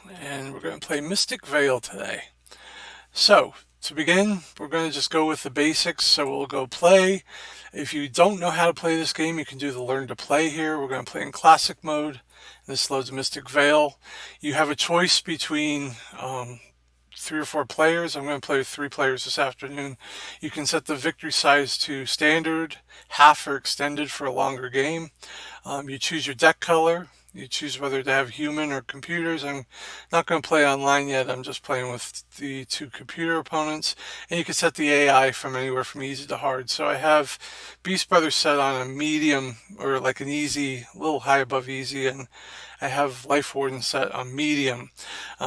and we're going to play Mystic Vale today. So, to begin, we're going to just go with the basics. So we'll go play. If you don't know how to play this game, you can do the learn to play here. We're going to play in classic mode. This loads Mystic Vale. You have a choice between 3 or 4 players. I'm going to play with 3 players this afternoon. You can set the victory size to standard, half, or extended for a longer game. You choose your deck color. You choose whether to have human or computers. I'm not going to play online yet. I'm just playing with the 2 computer opponents. And you can set the AI from anywhere from easy to hard. So I have Beast Brothers set on a medium, or like an easy, a little high above easy, and I have Life Warden set on medium.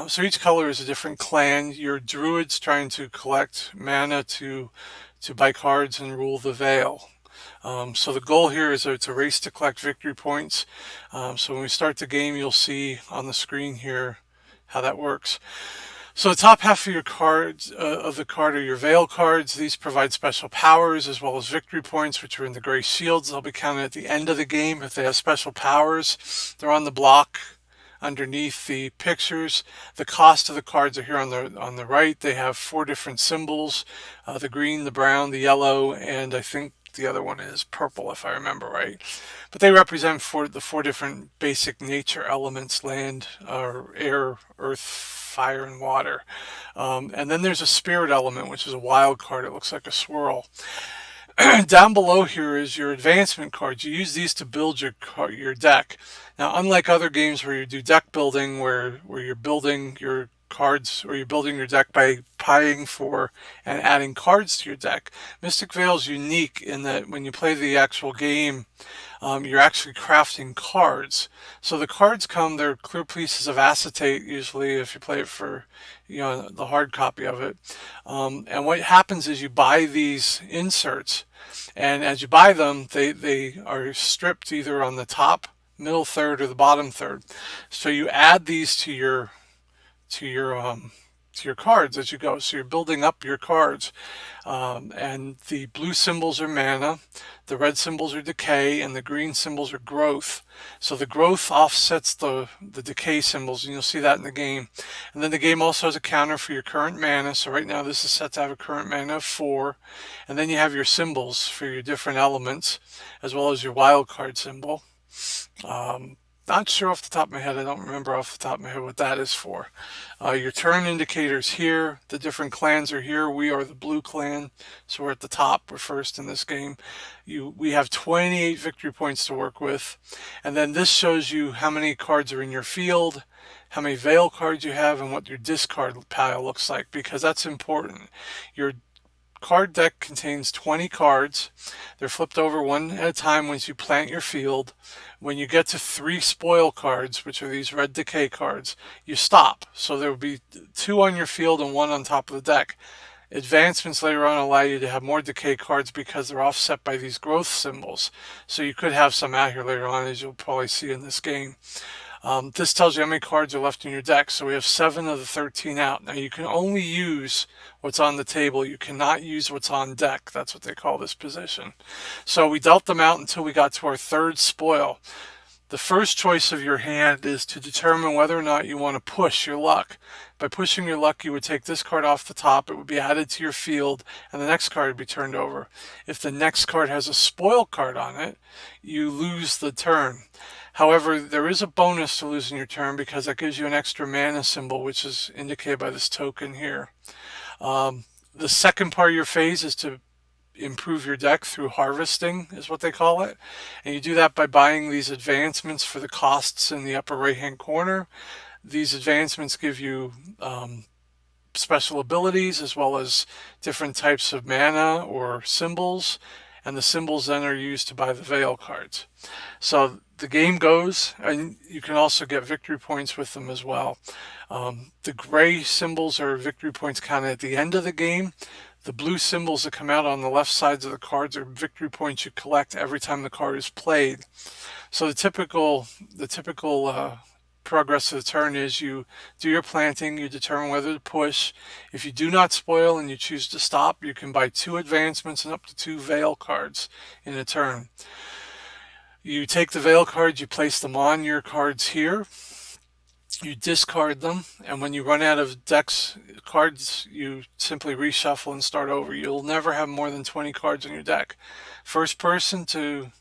So each color is a different clan. Your druids trying to collect mana to buy cards and rule the Vale. So the goal here is it's a race to collect victory points. So when we start the game, you'll see on the screen here how that works. So the top half of your cards of the card are your Veil cards. These provide special powers as well as victory points, which are in the gray shields. They'll be counted at the end of the game if they have special powers. They're on the block underneath the pictures. The cost of the cards are here on the right. They have 4 different symbols: the green, the brown, the yellow, and I think the other one is purple, if I remember right. But they represent the 4 different basic nature elements: land, air, earth, fire, and water. And then there's a spirit element, which is a wild card. It looks like a swirl. Down below here is your advancement cards. You use these to build your deck. Now, unlike other games where you do deck building, where you're building your cards, or you're building your deck by paying for and adding cards to your deck, Mystic Vale is unique in that when you play the actual game, you're actually crafting cards. So the cards they're clear pieces of acetate, usually, if you play it for, the hard copy of it. And what happens is you buy these inserts, and as you buy them, they are stripped either on the top, middle third, or the bottom third. So you add these to your cards as you go. So you're building up your cards. And the blue symbols are mana, the red symbols are decay, and the green symbols are growth. So the growth offsets the decay symbols, and you'll see that in the game. And then the game also has a counter for your current mana. So right now this is set to have a current mana of 4. And then you have your symbols for your different elements, as well as your wild card symbol. Not sure off the top of my head. I don't remember off the top of my head what that is for. Your turn indicators here. The different clans are here. We are the blue clan, so we're at the top. We're first in this game. We have 28 victory points to work with. And then this shows you how many cards are in your field, how many Veil cards you have, and what your discard pile looks like, because that's important. Your card deck contains 20 cards. They're flipped over one at a time once you plant your field. When you get to 3 spoil cards, which are these red decay cards, you stop. So there will be 2 on your field and 1 on top of the deck. Advancements later on allow you to have more decay cards because they're offset by these growth symbols. So you could have some out here later on, as you'll probably see in this game. This tells you how many cards are left in your deck. So we have 7 of the 13 out. Now you can only use what's on the table. You cannot use what's on deck. That's what they call this position. So we dealt them out until we got to our 3rd spoil. The first choice of your hand is to determine whether or not you want to push your luck. By pushing your luck, you would take this card off the top. It would be added to your field, and the next card would be turned over. If the next card has a spoil card on it, you lose the turn. However, there is a bonus to losing your turn because that gives you an extra mana symbol, which is indicated by this token here. The second part of your phase is to improve your deck through harvesting, is what they call it. And you do that by buying these advancements for the costs in the upper right hand corner. These advancements give you special abilities as well as different types of mana or symbols, and the symbols then are used to buy the Veil cards. So the game goes, and you can also get victory points with them as well. The gray symbols are victory points counted at the end of the game. The blue symbols that come out on the left sides of the cards are victory points you collect every time the card is played. So the typical progress of the turn is you do your planting, you determine whether to push. If you do not spoil and you choose to stop, you can buy 2 advancements and up to 2 Veil cards in a turn. You take the Veil cards, you place them on your cards here. You discard them, and when you run out of decks cards, you simply reshuffle and start over. You'll never have more than 20 cards in your deck. First person to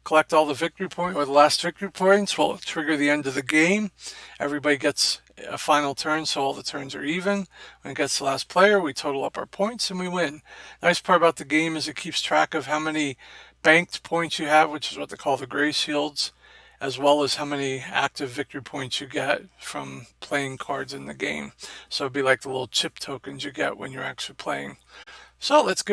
collect all the victory points, or the last victory points, will trigger the end of the game. Everybody gets a final turn, so all the turns are even. When it gets the last player, we total up our points and we win. Nice part about the game is it keeps track of how many banked points you have, which is what they call the gray shields, as well as how many active victory points you get from playing cards in the game. So it'd be like the little chip tokens you get when you're actually playing. So let's give